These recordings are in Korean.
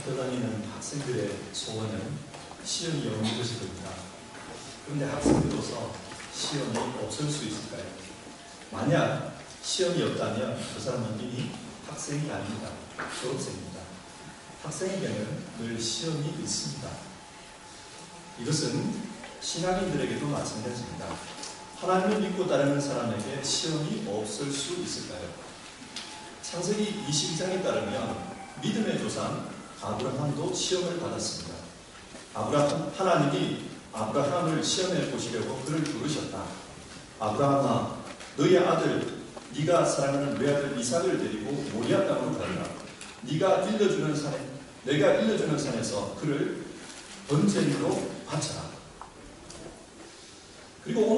학교 다니는 학생들의 소원은 시험이 없는 것이 됩니다. 그런데 학생들로서 시험이 없을 수 있을까요? 만약 시험이 없다면 그 사람은 이미 학생이 아닙니다. 졸업생입니다. 학생에게는 늘 시험이 있습니다. 이것은 신앙인들에게도 마찬가지입니다. 하나님을 믿고 따르는 사람에게 시험이 없을 수 있을까요? 창세기 22장에 따르면 믿음의 조상 아브라함도 시험을 받았습니다. 하나님이 아브라함을 시험해 보시려고 그를 부르셨다. 아브라함아, 너의 아들, 네가 사랑하는 외아들 이삭을 데리고 모리아 땅으로 가라. 내가 일러주는 산에서 그를 번제물로 바쳐라. 그리고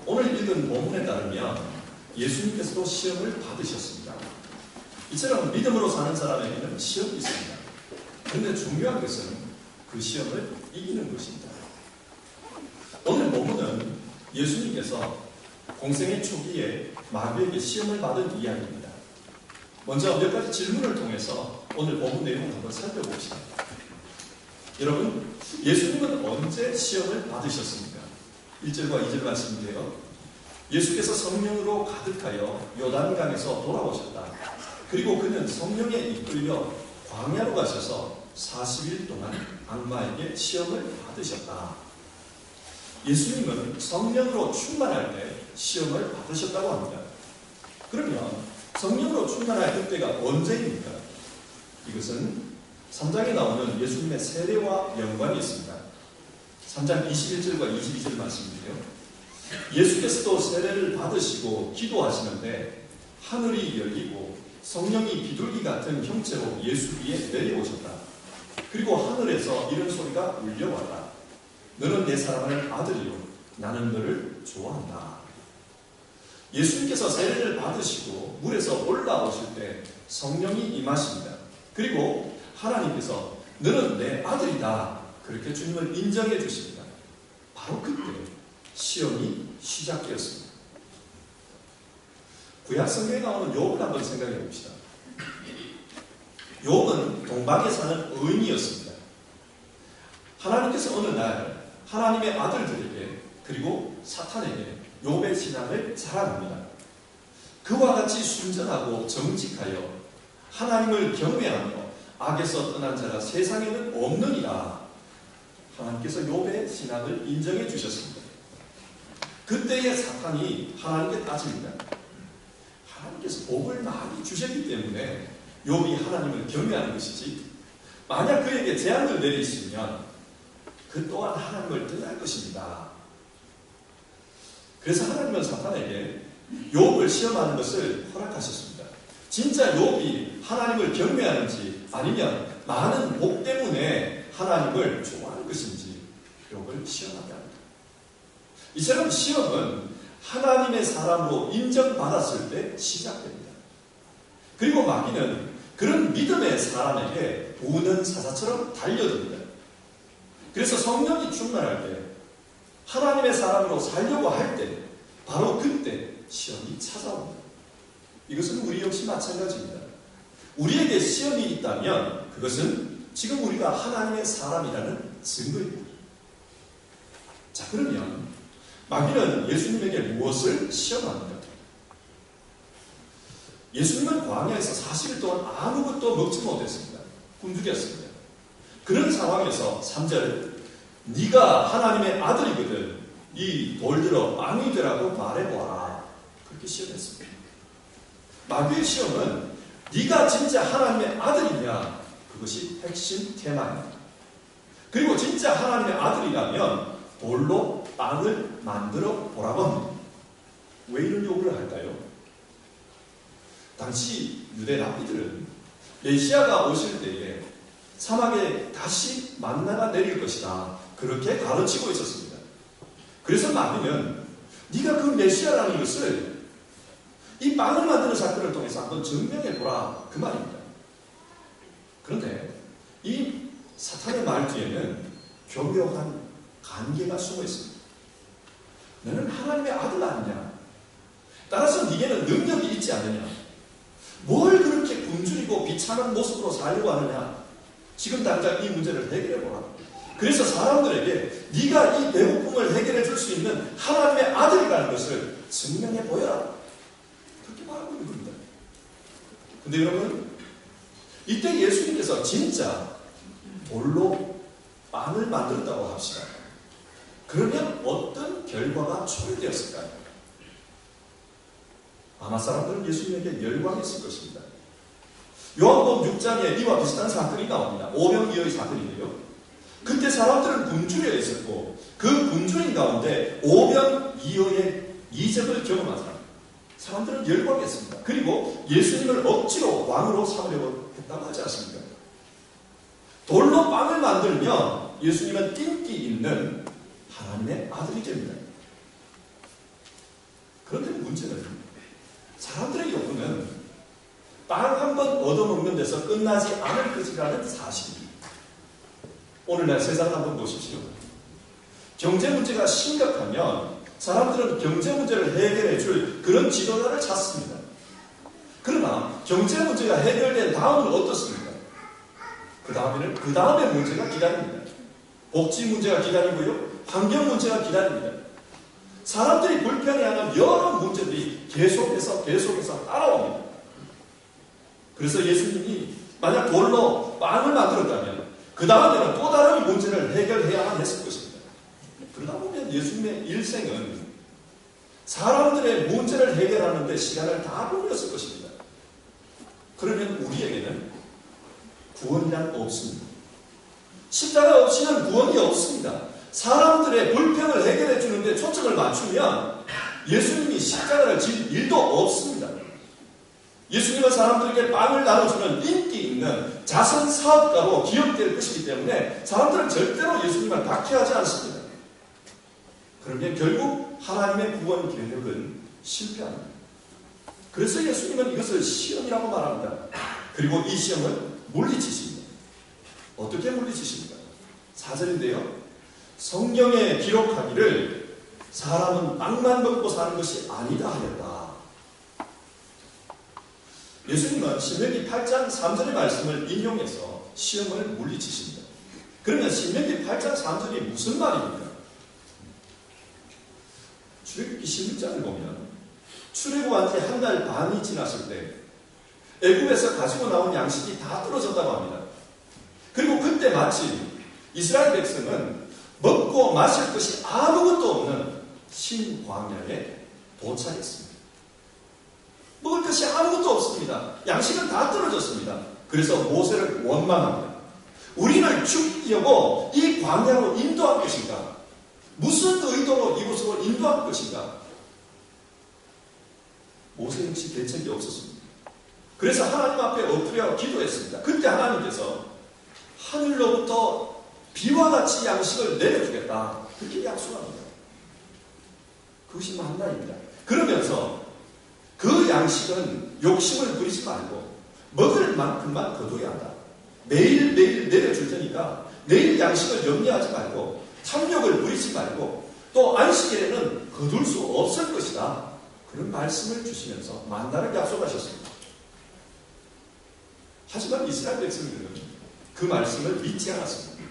오늘 읽은 본문에 따르면 예수님께서도 시험을 받으셨습니다. 이처럼 믿음으로 사는 사람에게는 시험이 있습니다. 그런데 중요한 것은 그 시험을 이기는 것입니다. 오늘 본문은 예수님께서 공생의 초기에 마귀에게 시험을 받은 이야기입니다. 먼저 몇 가지 질문을 통해서 오늘 본문 내용을 한번 살펴봅시다. 여러분, 예수님은 언제 시험을 받으셨습니까? 1절과 2절 말씀인데요. 예수께서 성령으로 가득하여 요단강에서 돌아오셨다. 그리고 그는 성령에 이끌려 광야로 가셔서 40일 동안 악마에게 시험을 받으셨다. 예수님은 성령으로 충만할 때 시험을 받으셨다고 합니다. 그러면 성령으로 충만할 그때가 언제입니까? 이것은 3장에 나오는 예수님의 세례와 연관이 있습니다. 3장 21절과 22절 말씀인데요. 예수께서도 세례를 받으시고 기도하시는데 하늘이 열리고 성령이 비둘기 같은 형체로 예수 위에 내려오셨다. 그리고 하늘에서 이런 소리가 울려왔다. 너는 내 사랑하는 아들이요 나는 너를 좋아한다. 예수님께서 세례를 받으시고 물에서 올라오실 때 성령이 임하십니다. 그리고 하나님께서 너는 내 아들이다. 그렇게 주님을 인정해 주십니다. 바로 그때 시험이 시작되었습니다. 구약 성경에 나오는 욥을 한번 생각해 봅시다. 욥은 동방에 사는 의인이었습니다. 하나님께서 어느 날 하나님의 아들들에게 그리고 사탄에게 욥의 신앙을 자랑합니다. 그와 같이 순전하고 정직하여 하나님을 경외하며 악에서 떠난 자가 세상에는 없느니라. 하나님께서 욥의 신앙을 인정해 주셨습니다. 그때의 사탄이 하나님께 따집니다. 하나님께서 복을 많이 주셨기 때문에 욥이 하나님을 경외하는 것이지, 만약 그에게 재앙을 내리시면 그 또한 하나님을 떠날 것입니다. 그래서 하나님은 사탄에게 욥을 시험하는 것을 허락하셨습니다. 진짜 욥이 하나님을 경외하는지 아니면 많은 복 때문에 하나님을 좋아하는 것인지 욥을 시험하게 합니다. 이처럼 시험은 하나님의 사람으로 인정받았을 때 시작됩니다. 그리고 마귀는 그런 믿음의 사람에게 우는 사자처럼 달려듭니다. 그래서 성령이 충만할 때 하나님의 사람으로 살려고 할 때 바로 그때 시험이 찾아옵니다. 이것은 우리 역시 마찬가지입니다. 우리에게 시험이 있다면 그것은 지금 우리가 하나님의 사람이라는 증거입니다. 자, 그러면 마귀는 예수님에게 무엇을 시험합니까? 예수님은 광야에서 40일 동안 아무것도 먹지 못했습니다. 굶주렸습니다. 그런 상황에서 3절, 네가 하나님의 아들이거든 이 돌들어 빵이 되라고 말해보아라. 그렇게 시험했습니다. 마귀의 시험은 네가 진짜 하나님의 아들이냐, 그것이 핵심 테마입니다. 그리고 진짜 하나님의 아들이라면 돌로 빵을 만들어 보라고 합니다. 왜 이런 요구를 할까요? 당시 유대 랍비들은 메시아가 오실 때에 사막에 다시 만나가 내릴 것이다, 그렇게 가르치고 있었습니다. 그래서 마귀는 네가 그 메시아라는 것을 이 빵을 만드는 사건을 통해서 한번 증명해보라, 그 말입니다. 그런데 이 사탄의 말 뒤에는 교묘한 관계가 숨어 있습니다. 너는 하나님의 아들 아니냐? 따라서 네게는 능력이 있지 않느냐? 뭘 그렇게 굶주리고 비참한 모습으로 살려고 하느냐? 지금 당장 이 문제를 해결해보라. 그래서 사람들에게 네가 이 배고픔을 해결해 줄 수 있는 하나님의 아들이라는 것을 증명해 보여라. 그렇게 말하고 있는 겁니다. 근데 여러분, 이때 예수님께서 진짜 돌로 빵을 만들었다고 합시다. 그러면 어떤 결과가 초래되었을까요? 아마 사람들은 예수님에게 열광했을 것입니다. 요한복음 6장에 이와 비슷한 사건이 나옵니다. 오병이어의 사건인데요. 그때 사람들은 굶주려 있었고 그 굶주린 가운데 오병이어의 이적을 경험한 사람들은 열광했습니다. 그리고 예수님을 억지로 왕으로 삼으려고 했다고 하지 않습니까? 돌로 빵을 만들면 예수님은 인기 있는 하나님의 아들이 됩니다. 그런데 문제는 사람들의 욕구는 빵 한 번 얻어먹는 데서 끝나지 않을 것이라는 사실입니다. 오늘날 세상을 한번 보십시오. 경제 문제가 심각하면 사람들은 경제 문제를 해결해 줄 그런 지도자를 찾습니다. 그러나 경제 문제가 해결된 다음은 어떻습니까? 그 다음에 문제가 기다립니다. 복지 문제가 기다리고요. 환경 문제가 기다립니다. 사람들이 불편해하는 여러 문제들이 계속해서 따라옵니다. 그래서 예수님이 만약 돌로 빵을 만들었다면 그 다음에는 또 다른 문제를 해결해야만 했을 것입니다. 그러다 보면 예수님의 일생은 사람들의 문제를 해결하는 데 시간을 다 보냈을 것입니다. 그러면 우리에게는 구원이란 없습니다. 십자가 없이는 구원이 없습니다. 사람들의 불평을 해결해 주는데 초점을 맞추면 예수님이 십자가를 질 일도 없습니다. 예수님은 사람들에게 빵을 나눠주는 인기 있는 자선 사업가로 기억될 것이기 때문에 사람들은 절대로 예수님을 박해하지 않습니다. 그러면 결국 하나님의 구원 계획은 실패합니다. 그래서 예수님은 이것을 시험이라고 말합니다. 그리고 이 시험을 물리치십니다. 어떻게 물리치십니까? 4절인데요. 성경에 기록하기를 사람은 빵만 먹고 사는 것이 아니다 하였다. 예수님은 신명기 8장 3절의 말씀을 인용해서 시험을 물리치십니다. 그러면 신명기 8장 3절이 무슨 말입니까? 출애굽기 16장을 보면 출애굽한 지 한 달 반이 지났을 때 애굽에서 가지고 나온 양식이 다 떨어졌다고 합니다. 그리고 그때 마침 이스라엘 백성은 먹고 마실 것이 아무것도 없는 신광야에 도착했습니다. 먹을 것이 아무것도 없습니다. 양식은 다 떨어졌습니다. 그래서 모세를 원망합니다. 우리를 죽이려고 이 광야로 인도할 것인가? 무슨 의도로 이곳으로 인도할 것인가? 모세 역시 대책이 없었습니다. 그래서 하나님 앞에 엎드려 기도했습니다. 그때 하나님께서 하늘로부터 비와 같이 양식을 내려주겠다. 그렇게 약속합니다. 그것이 만나입니다. 그러면서 그 양식은 욕심을 부리지 말고 먹을 만큼만 거둬야 한다. 매일매일 내려줄 테니까 내일 양식을 염려하지 말고 탐욕을 부리지 말고 또 안식일에는 거둘 수 없을 것이다. 그런 말씀을 주시면서 만나를 약속하셨습니다. 하지만 이스라엘 백성들은 그 말씀을 믿지 않았습니다.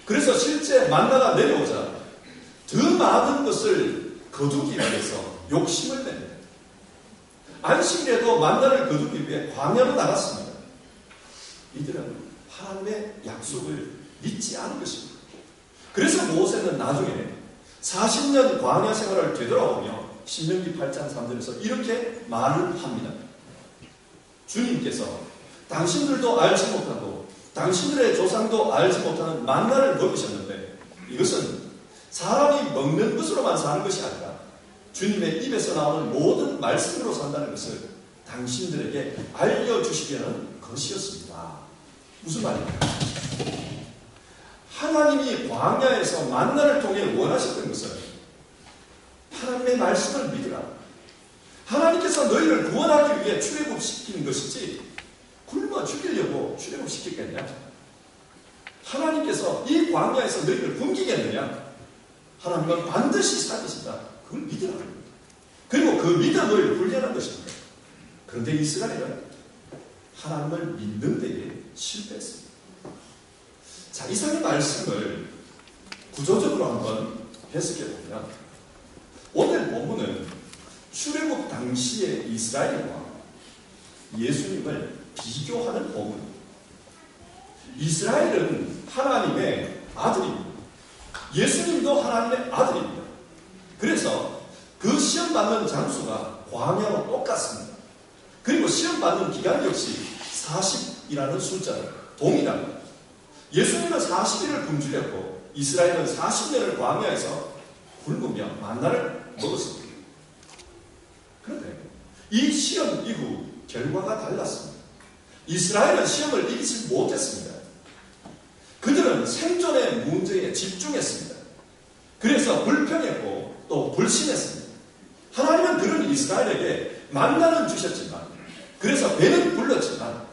그래서 실제 만나가 내려오자 더 많은 것을 거두기 위해서 욕심을 냅니다. 안식일에도 만나를 거두기 위해 광야로 나갔습니다. 이들은 하나님의 약속을 믿지 않은 것입니다. 그래서 모세는 나중에 40년 광야 생활을 되돌아오며 신명기 8장 3절에서 이렇게 말을 합니다. 주님께서 당신들도 알지 못하고 당신들의 조상도 알지 못하는 만나를 먹이셨는데 이것은 사람이 먹는 것으로만 사는 것이 아니라 주님의 입에서 나오는 모든 말씀으로 산다는 것을 당신들에게 알려주시려는 것이었습니다. 무슨 말입니까? 하나님이 광야에서 만나를 통해 원하셨던 것은 하나님의 말씀을 믿으라. 하나님께서 너희를 구원하기 위해 출애굽시키는 것이지 굶어 죽이려고 출애굽시켰겠냐? 하나님께서 이 광야에서 너희를 굶기겠느냐? 하나님은 반드시 살리신다. 그걸 믿으라. 그리고 그 믿어 너희를 훈련한 것입니다. 그런데 이스라엘은 하나님을 믿는 데에 실패했습니다. 자, 이상의 말씀을 구조적으로 한번 해석해 보면 오늘 본문은 출애굽 당시의 이스라엘과 예수님을 비교하는 본문입니다. 이스라엘은 하나님의 아들입니다. 예수님도 하나님의 아들입니다. 그래서 그 시험 받는 장소가 광야와 똑같습니다. 그리고 시험 받는 기간 역시 40이라는 숫자를 동일합니다. 예수님은 40일을 굶주렸고 이스라엘은 40년을 광야에서 굶으며 만나를 먹었습니다. 그런데 이 시험 이후 결과가 달랐습니다. 이스라엘은 시험을 이기지 못했습니다. 그들은 생존의 문제에 집중했습니다. 그래서 불평했고 또 불신했습니다. 하나님은 그런 이스라엘에게 만나는 주셨지만, 그래서 배는 불렀지만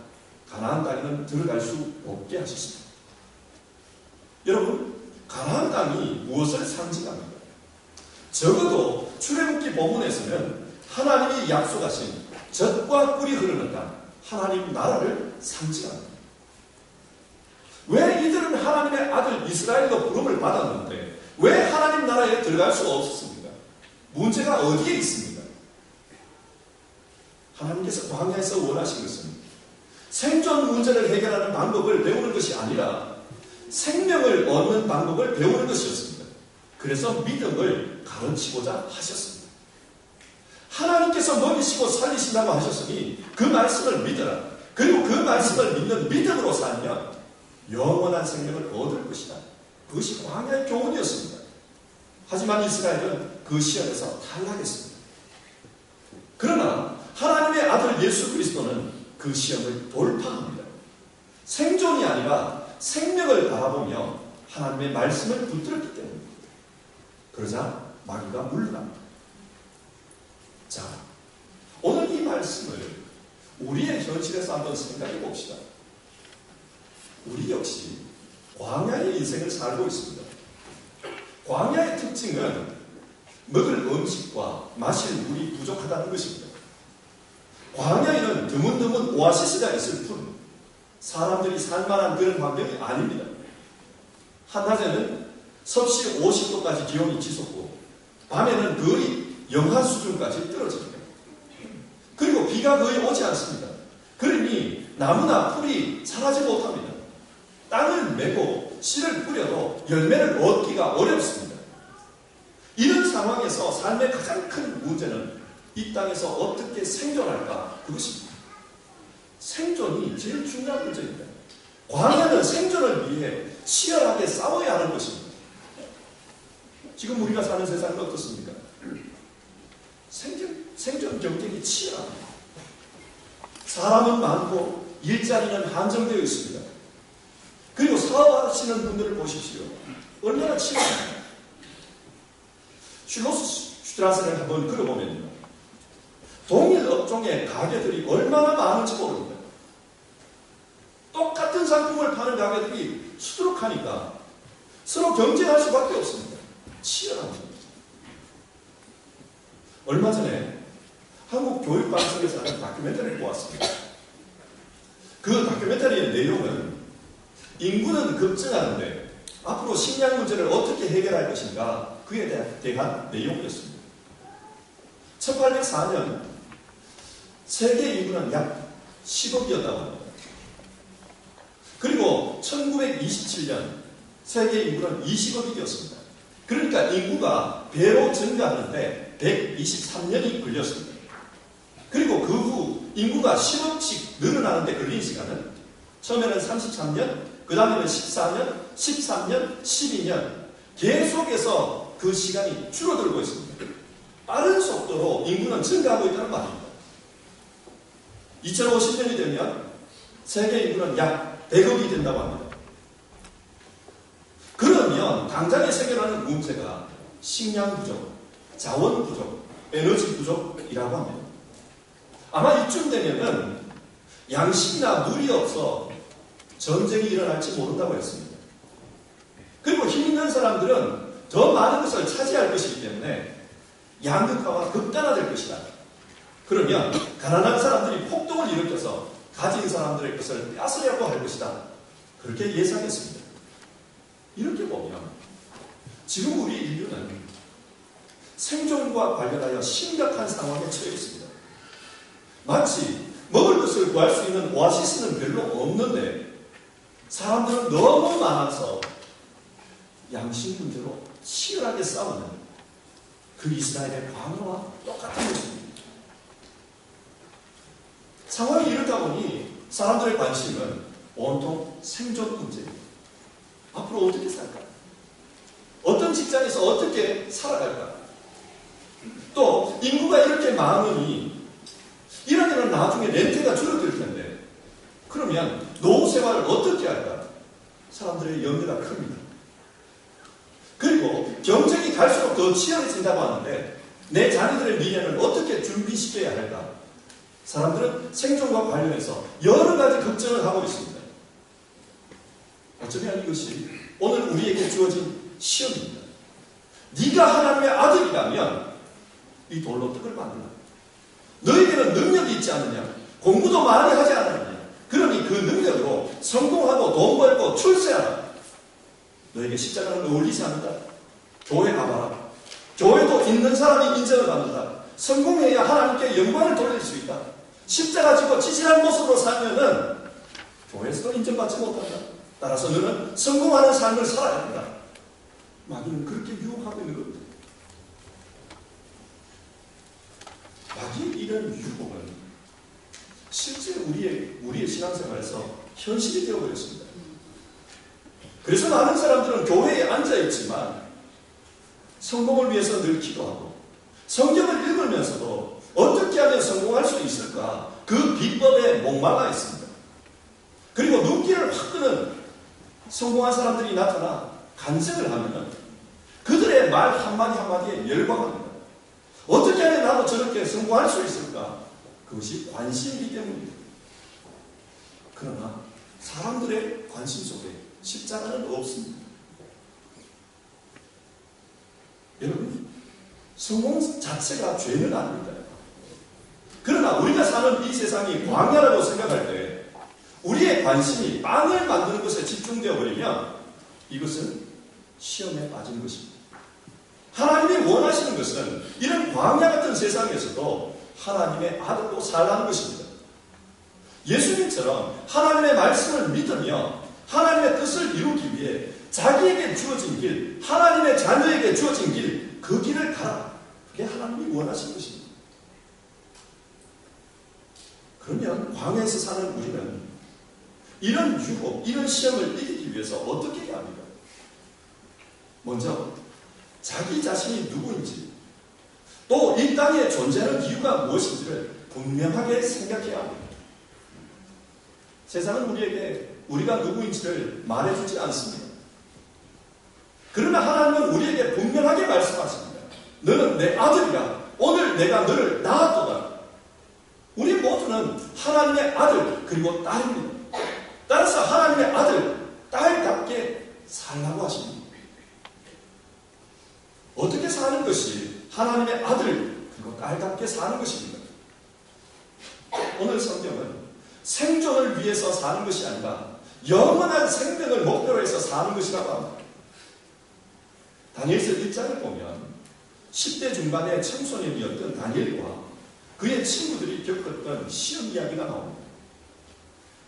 가나안 땅에는 들어갈 수 없게 하셨습니다. 여러분, 가나안 땅이 무엇을 상징합니까? 적어도 출애굽기 본문에서는 하나님이 약속하신 젖과 꿀이 흐르는 땅, 하나님 나라를 상징합니다. 왜 이들은 하나님의 아들 이스라엘로 부름을 받았는데 왜 하나님 나라에 들어갈 수가 없었습니까? 문제가 어디에 있습니까? 하나님께서 광야에서 원하신 것은 생존 문제를 해결하는 방법을 배우는 것이 아니라 생명을 얻는 방법을 배우는 것이었습니다. 그래서 믿음을 가르치고자 하셨습니다. 하나님께서 먹이시고 살리신다고 하셨으니 그 말씀을 믿어라. 그리고 그 말씀을 믿는 믿음으로 살면 영원한 생명을 얻을 것이다. 그것이 광야의 교훈이었습니다. 하지만 이스라엘은 그 시험에서 탈락했습니다. 그러나 하나님의 아들 예수 그리스도는 그 시험을 돌파합니다. 생존이 아니라 생명을 바라보며 하나님의 말씀을 붙들었기 때문입니다. 그러자 마귀가 물러납니다. 자, 오늘 이 말씀을 우리의 현실에서 한번 생각해 봅시다. 우리 역시 광야의 인생을 살고 있습니다. 광야의 특징은 먹을 음식과 마실 물이 부족하다는 것입니다. 광야에는 드문드문 오아시스가 있을 뿐 사람들이 살만한 그런 환경이 아닙니다. 한낮에는 섭씨 50도까지 기온이 치솟고 밤에는 거의 영하 수준까지 떨어집니다. 그리고 비가 거의 오지 않습니다. 그러니 나무나 풀이 자라지 못합니다. 땅을 메고 씨를 뿌려도 열매를 얻기가 어렵습니다. 이런 상황에서 삶의 가장 큰 문제는 이 땅에서 어떻게 생존할까? 그것입니다. 생존이 제일 중요한 문제입니다. 광야는 생존을 위해 치열하게 싸워야 하는 것입니다. 지금 우리가 사는 세상은 어떻습니까? 생존 경쟁이 치열합니다. 사람은 많고 일자리는 한정되어 있습니다. 그리고 사업하시는 분들을 보십시오. 얼마나 치열합니까? 슐로스 슈트라스를 한번 걸어보면요. 동일 업종의 가게들이 얼마나 많은지 모릅니다. 똑같은 상품을 파는 가게들이 수두룩하니까 서로 경쟁할 수밖에 없습니다. 치열합니다. 얼마 전에 한국 교육방송에서 하는 다큐멘터리를 보았습니다. 그 다큐멘터리의 내용은 인구는 급증하는데 앞으로 식량 문제를 어떻게 해결할 것인가 그에 대한 내용이었습니다. 1804년 세계 인구는 약 10억이었다고 합니다. 그리고 1927년 세계 인구는 20억이 되었습니다. 그러니까 인구가 배로 증가하는데 123년이 걸렸습니다. 그리고 그 후 인구가 10억씩 늘어나는데 걸린 시간은 처음에는 33년, 그 다음에는 14년, 13년, 12년 계속해서 그 시간이 줄어들고 있습니다. 빠른 속도로 인구는 증가하고 있다는 말입니다. 2050년이 되면 세계 인구는 약 100억이 된다고 합니다. 그러면 당장에 생겨나는 문제가 식량 부족, 자원 부족, 에너지 부족이라고 합니다. 아마 이쯤 되면은 양식이나 물이 없어 전쟁이 일어날지 모른다고 했습니다. 그리고 힘 있는 사람들은 더 많은 것을 차지할 것이기 때문에 양극화가 극단화될 것이다. 그러면 가난한 사람들이 폭동을 일으켜서 가진 사람들의 것을 뺏으려고 할 것이다. 그렇게 예상했습니다. 이렇게 보면 지금 우리 인류는 생존과 관련하여 심각한 상황에 처해 있습니다. 마치 먹을 것을 구할 수 있는 오아시스는 별로 없는데 사람들은 너무 많아서 양식 문제로 치열하게 싸우는 그 이스라엘의 광야와 똑같은 것입니다. 상황이 이렇다 보니 사람들의 관심은 온통 생존 문제입니다. 앞으로 어떻게 살까? 어떤 직장에서 어떻게 살아갈까? 또 인구가 이렇게 많으니 이러면 나중에 렌트가 줄어들 텐데 그러면 노후 생활을 어떻게 할까? 사람들의 염려가 큽니다. 그리고 경쟁이 갈수록 더 치열해진다고 하는데 내 자녀들의 미래는 어떻게 준비시켜야 할까? 사람들은 생존과 관련해서 여러 가지 걱정을 하고 있습니다. 어쩌면 이것이 오늘 우리에게 주어진 시험입니다. 네가 하나님의 아들이라면 이 돌로 떡을 만들라. 너에게는 능력이 있지 않느냐? 공부도 많이 하지 않느냐? 그러니 그 능력으로 성공하고 돈 벌고 출세하라. 너에게 십자가는 어울리지 않는다. 교회 가봐라. 교회도 있는 사람이 인정을 받는다. 성공해야 하나님께 영광을 돌릴 수 있다. 십자가 지고 지질한 모습으로 살면은 교회에서도 인정받지 못한다. 따라서 너는 성공하는 삶을 살아야 한다. 마귀는 그렇게 유혹하고 있는 겁니다. 마귀의 이런 유혹은 실제 우리의 신앙생활에서 현실이 되어버렸습니다. 그래서 많은 사람들은 교회에 앉아있지만 성공을 위해서 늘 기도하고 성경을 읽으면서도 어떻게 하면 성공할 수 있을까? 그 비법에 목말라 있습니다. 그리고 눈길을 확 끄는 성공한 사람들이 나타나 간증을 하면 그들의 말 한마디 한마디에 열광합니다. 어떻게 하면 나도 저렇게 성공할 수 있을까? 그것이 관심이기 때문입니다. 그러나 사람들의 관심 속에 십자가는 없습니다. 여러분, 성공 자체가 죄는 아닙니다. 그러나 우리가 사는 이 세상이 광야라고 생각할 때 우리의 관심이 빵을 만드는 것에 집중되어 버리면 이것은 시험에 빠진 것입니다. 하나님이 원하시는 것은 이런 광야 같은 세상에서도 하나님의 아들로 살라는 것입니다. 예수님처럼 하나님의 말씀을 믿으며 하나님의 뜻을 이루기 위해 자기에게 주어진 길, 하나님의 자녀에게 주어진 길, 그 길을 가라. 그게 하나님이 원하시는 것입니다. 그러면 광야에서 사는 우리는 이런 유혹, 이런 시험을 이기기 위해서 어떻게 해야 합니까? 먼저 자기 자신이 누구인지, 또 이 땅에 존재하는 이유가 무엇인지를 분명하게 생각해야 합니다. 세상은 우리에게 우리가 누구인지를 말해주지 않습니다. 그러나 하나님은 우리에게 분명하게 말씀하십니다. 너는 내 아들이라. 오늘 내가 너를 낳았도다. 우리 모두는 하나님의 아들 그리고 딸입니다. 따라서 하나님의 아들, 딸답게 살라고 하십니다. 어떻게 사는 것이 하나님의 아들 그리고 딸답게 사는 것입니다. 오늘 성경은 생존을 위해서 사는 것이 아니라 영원한 생명을 목표로 해서 사는 것이라고 합니다. 다니엘서 1장을 보면 10대 중반의 청소년이었던 다니엘과 그의 친구들이 겪었던 시험 이야기가 나옵니다.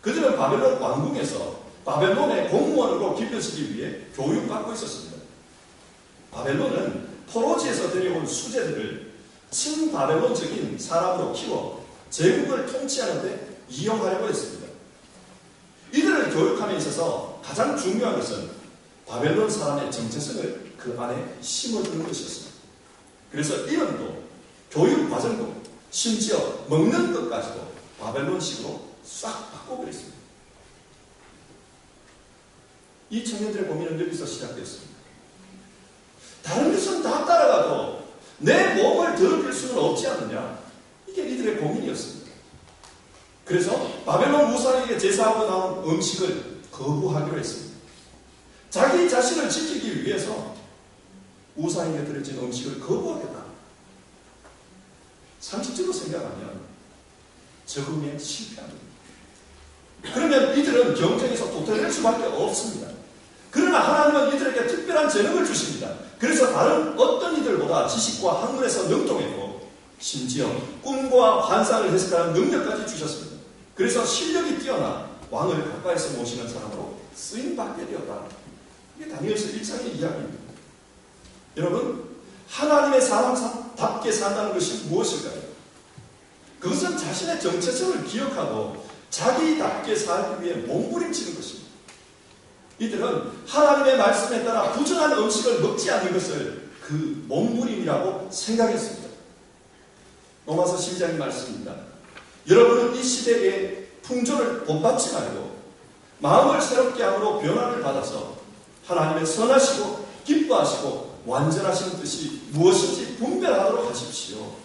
그들은 바벨론 왕궁에서 바벨론의 공무원으로 길러지기 위해 교육받고 있었습니다. 바벨론은 포로지에서 데려온 수재들을 친바벨론적인 사람으로 키워 제국을 통치하는 데 이용하려고 했습니다. 이들을 교육함에 있어서 가장 중요한 것은 바벨론 사람의 정체성을 그 안에 심어주는 것이었습니다. 그래서 이름도 교육 과정도 심지어 먹는 것까지도 바벨론식으로 싹 바꿔버렸습니다. 이 청년들의 고민은 여기서 시작됐습니다. 다른 것은 다 따라가도 내 몸을 더럽힐 수는 없지 않느냐. 이게 이들의 고민이었습니다. 그래서 바벨론 우상에게 제사하고 나온 음식을 거부하기로 했습니다. 자기 자신을 지키기 위해서 우상에게 드려진 음식을 거부하겠다. 상식적으로 생각하면 적응에 실패합니다. 그러면 이들은 경쟁에서 도태될 수밖에 없습니다. 그러나 하나님은 이들에게 특별한 재능을 주십니다. 그래서 다른 어떤 이들보다 지식과 학문에서 능통했고 심지어 꿈과 환상을 해석하는 능력까지 주셨습니다. 그래서 실력이 뛰어나 왕을 가까이서 모시는 사람으로 쓰임받게 되었다. 이게 다니엘서 1장의 이야기입니다. 여러분, 하나님의 사람답게 산다는 것이 무엇일까요? 그것은 자신의 정체성을 기억하고 자기답게 살기 위해 몸부림치는 것입니다. 이들은 하나님의 말씀에 따라 부정한 음식을 먹지 않는 것을 그 몸부림이라고 생각했습니다. 로마서 12장의 말씀입니다. 여러분은 이 시대의 풍조를 본받지 말고 마음을 새롭게 함으로 변화를 받아서 하나님의 선하시고 기뻐하시고 완전하신 뜻이 무엇인지 분별하도록 하십시오.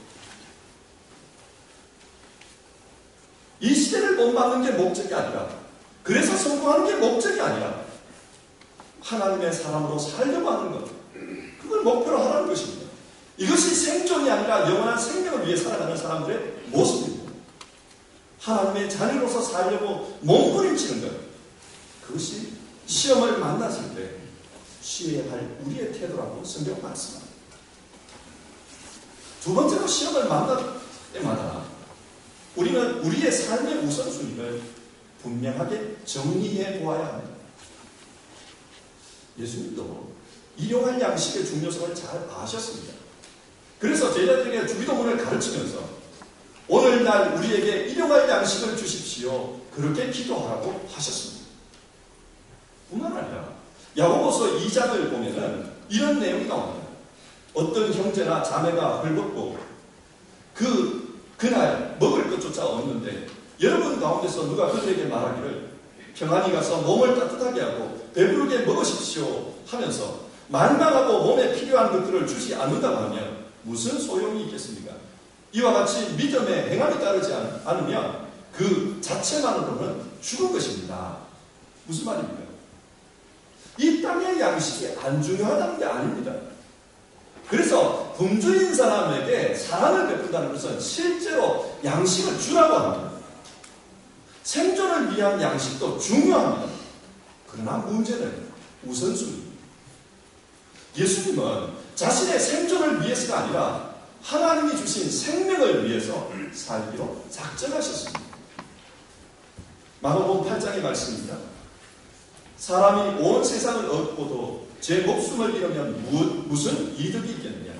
이 시대를 본받는 게 목적이 아니라, 그래서 성공하는 게 목적이 아니라 하나님의 사람으로 살려고 하는 것, 그걸 목표로 하라는 것입니다. 이것이 생존이 아니라 영원한 생명을 위해 살아가는 사람들의 모습입니다. 하나님의 자녀로서 살려고 몸부림치는 것, 그것이 시험을 만났을 때 취해야 할 우리의 태도라고 성경 말씀합니다. 두 번째로 시험을 만날 때마다 우리는 우리의 삶의 우선순위를 분명하게 정리해 보아야 합니다. 예수님도 일용할 양식의 중요성을 잘 아셨습니다. 그래서 제자들에게 주기도문을 가르치면서 오늘날 우리에게 일용할 양식을 주십시오. 그렇게 기도하라고 하셨습니다. 뿐만 아니라 야고보서 2장을 보면은 이런 내용이 나옵니다. 어떤 형제나 자매가 헐벗고 그날 먹을 것조차 없는데 여러분 가운데서 누가 그들에게 말하기를 평안히 가서 몸을 따뜻하게 하고 배부르게 먹으십시오 하면서 만방하고 몸에 필요한 것들을 주지 않는다고 하면 무슨 소용이 있겠습니까? 이와 같이 믿음에 행함이 따르지 않으면 그 자체만으로는 죽은 것입니다. 무슨 말입니까? 이 땅의 양식이 안 중요하다는 게 아닙니다. 그래서 굶주린 사람에게 사랑을 베푼다는 것은 실제로 양식을 주라고 합니다. 생존을 위한 양식도 중요합니다. 그러나 문제는 우선순위입니다. 예수님은 자신의 생존을 위해서가 아니라 하나님이 주신 생명을 위해서 살기로 작정하셨습니다. 마가복음 8장의 말씀입니다. 사람이 온 세상을 얻고도 제 목숨을 잃으면 무슨 이득이 있겠느냐?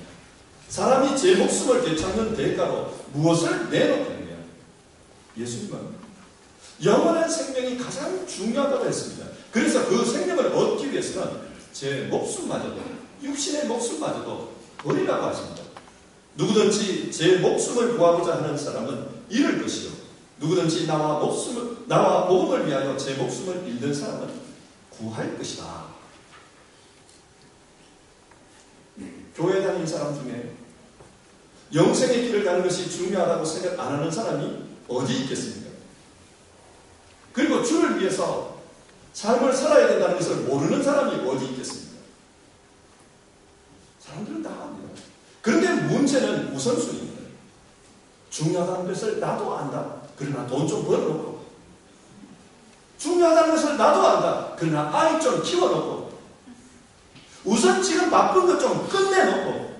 사람이 제 목숨을 되찾는 대가로 무엇을 내놓겠느냐? 예수님은 영원한 생명이 가장 중요하다고 했습니다. 그래서 그 생명을 얻기 위해서는 제 목숨마저도, 육신의 목숨마저도 버리라고 하십니다. 누구든지 제 목숨을 구하고자 하는 사람은 잃을 것이요, 누구든지 나와 복음을 위하여 제 목숨을 잃는 사람은 구할 것이다. 교회 다니는 사람 중에 영생의 길을 가는 것이 중요하다고 생각 안 하는 사람이 어디 있겠습니까? 그리고 주를 위해서 삶을 살아야 된다는 것을 모르는 사람이 어디 있겠습니까? 사람들은 다 압니다. 그런데 문제는 우선순위입니다. 중요하다는 것을 나도 안다. 그러나 돈 좀 벌어놓고, 중요하다는 것을 나도 안다. 그러나 아이 좀 키워놓고, 우선 지금 바쁜 것 좀 끝내놓고,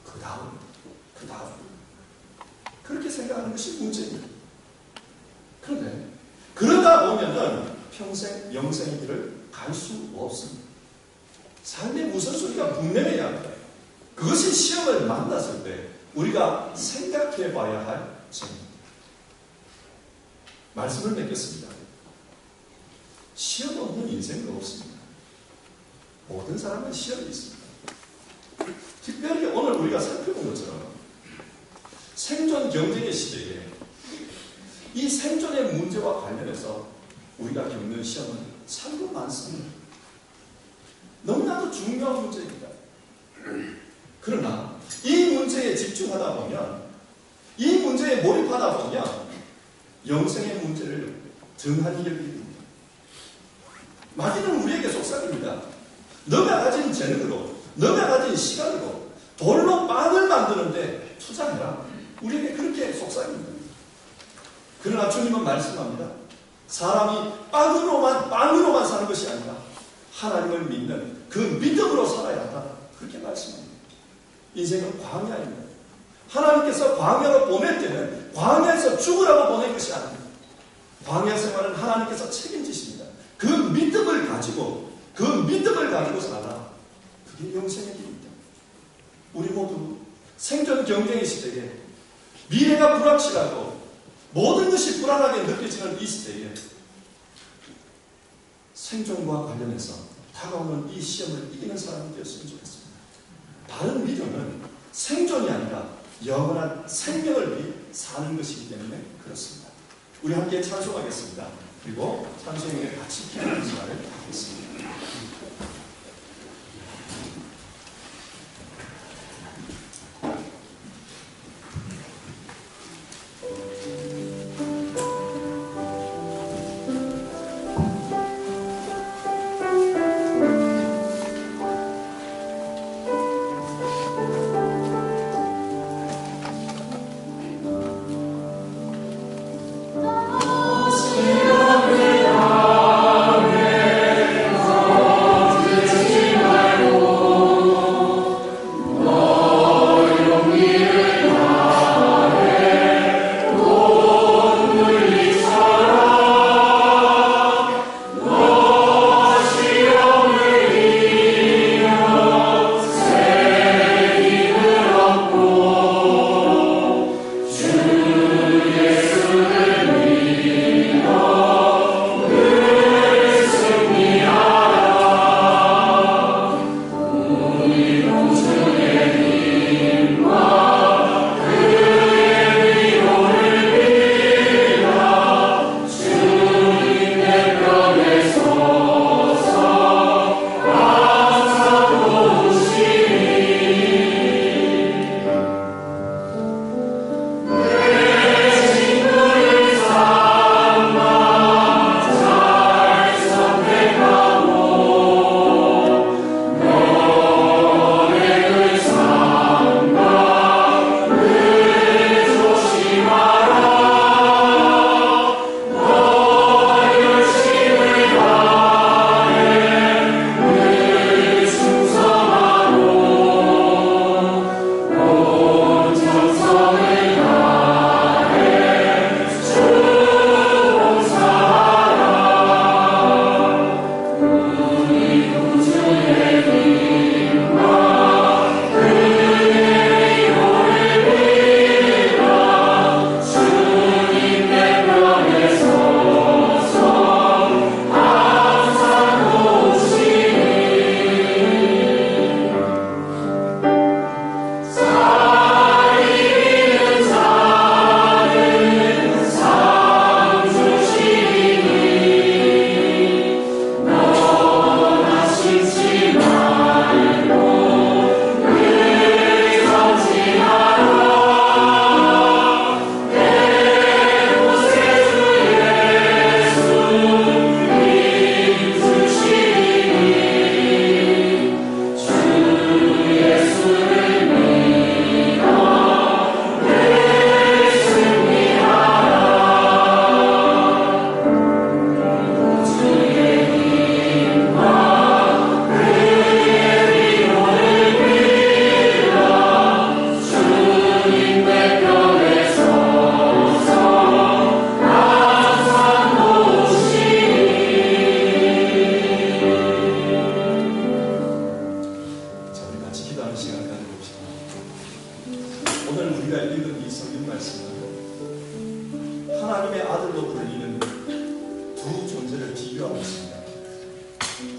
그 다음. 그렇게 생각하는 것이 문제입니다. 그런데 그러다 보면은 평생 영생의 길을 갈 수 없습니다. 삶의 우선순위가 분명해야 합니다. 그것이 시험을 만났을 때 우리가 생각해 봐야 할 점입니다. 말씀을 맺겠습니다. 시험 없는 인생은 없습니다. 모든 사람은 시험이 있습니다. 특별히 오늘 우리가 살펴본 것처럼 생존 경쟁의 시대에 이 생존의 문제와 관련해서 우리가 겪는 시험은 참으로 많습니다. 너무나도 중요한 문제입니다. 그러나 이 문제에 집중하다 보면, 이 문제에 몰입하다 보면 영생의 문제를 등한히 여기게 됩니다. 마귀는 우리에게 속삭입니다. 너가 가진 재능으로, 너가 가진 시간으로 돌로 빵을 만드는데 투자해라. 우리에게 그렇게 속삭입니다. 그러나 주님은 말씀합니다. 사람이 빵으로만 사는 것이 아니라 하나님을 믿는 그 믿음으로 살아야 한다. 그렇게 말씀합니다. 인생은 광야입니다. 하나님께서 광야로 보낼 때는 광야에서 죽으라고 보낸 것이 아닙니다. 광야 생활은 하나님께서 책임지십니다. 그 믿음을 가지고 살아라. 그게 영생의 길입니다. 우리 모두 생존 경쟁의 시대에 미래가 불확실하고 모든 것이 불안하게 느껴지는 이 시대에 생존과 관련해서 다가오는 이 시험을 이기는 사람이 되었으면 좋겠습니다. 바른 믿음은 생존이 아니라 영원한 생명을 위해 사는 것이기 때문에 그렇습니다. 우리 함께 찬송하겠습니다. 그리고 찬송에 같이 기도하는 시간을 갖겠습니다.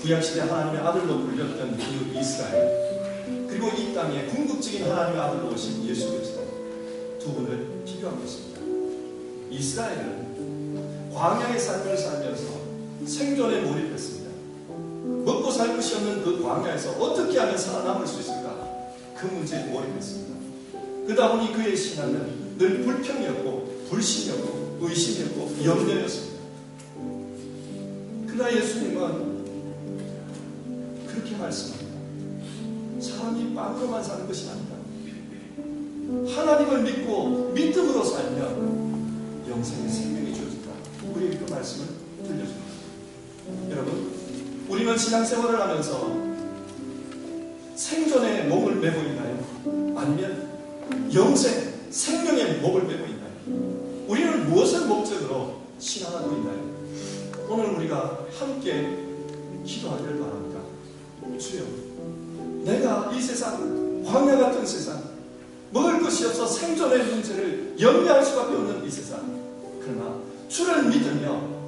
구약시대 하나님의 아들로 불렸던 그 이스라엘, 그리고 이 땅에 궁극적인 하나님의 아들로 오신 예수 그리스도, 두 분을 비교하고 있습니다. 이스라엘은 광야의 삶을 살면서 생존에 몰입했습니다. 먹고 살 것이 없는 그 광야에서 어떻게 하면 살아남을 수 있을까? 그 문제에 몰입했습니다. 그러다 보니 그의 신앙은 늘 불평이었고 불신이었고 의심이었고 염려였습니다. 그러나 예수님은 그렇게 말씀합니다. 사람이 빵으로만 사는 것이 아니다. 하나님을 믿고 믿음으로 살면 영생의 생명이 주어진다. 우리에게 그 말씀을 들려줍니다. 여러분, 우리는 우리는 신앙생활을 하면서 생존의 목을 메고 있나요? 아니면 영생, 생명의 목을 메고 있나요? 우리는 무엇을 목적으로 신앙하고 있나요? 오늘 우리가 함께 기도하기를 바랍니다. 주여, 내가 이 세상, 광야 같은 세상, 먹을 것이 없어 생존의 문제를 염려할 수밖에 없는 이 세상, 그러나 주를 믿으며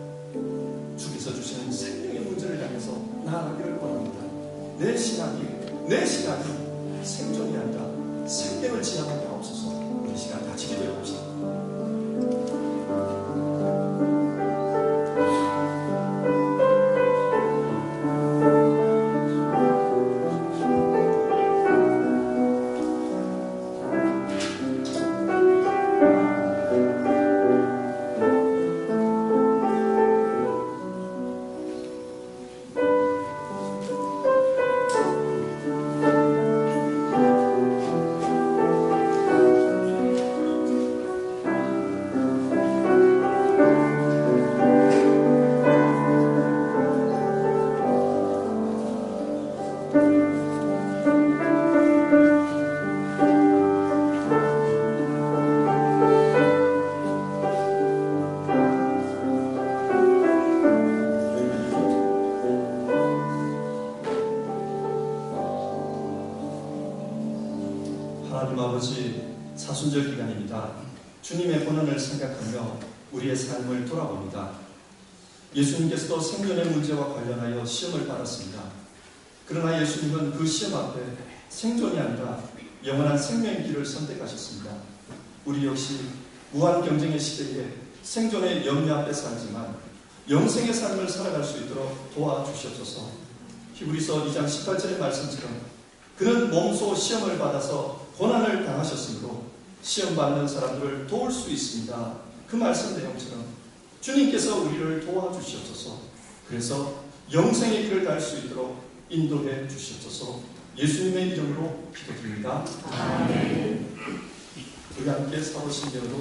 주께서 주시는 생명의 문제를 향해서 나아가기를 원합니다. 내 신앙이 생존이 아니라 생명을 지향하게 하옵소서. 우리 시간 같이 기도해 봅시다. 하나님 아버지, 사순절 기간입니다. 주님의 고난을 생각하며 우리의 삶을 돌아봅니다. 예수님께서도 생존의 문제와 관련하여 시험을 받았습니다. 그러나 예수님은 그 시험 앞에 생존이 아니라 영원한 생명의 길을 선택하셨습니다. 우리 역시 무한 경쟁의 시대에 생존의 염려 앞에 살지만 영생의 삶을 살아갈 수 있도록 도와주시옵소서. 히브리서 2장 18절의 말씀처럼 그는 몸소 시험을 받아서 고난을 당하셨으므로 시험받는 사람들을 도울 수 있습니다. 그 말씀 내용처럼 주님께서 우리를 도와주시옵소서. 그래서 영생의 길을 갈 수 있도록 인도해 주시옵소서. 예수님의 이름으로 기도드립니다. 아멘. 우리 함께 사도신경으로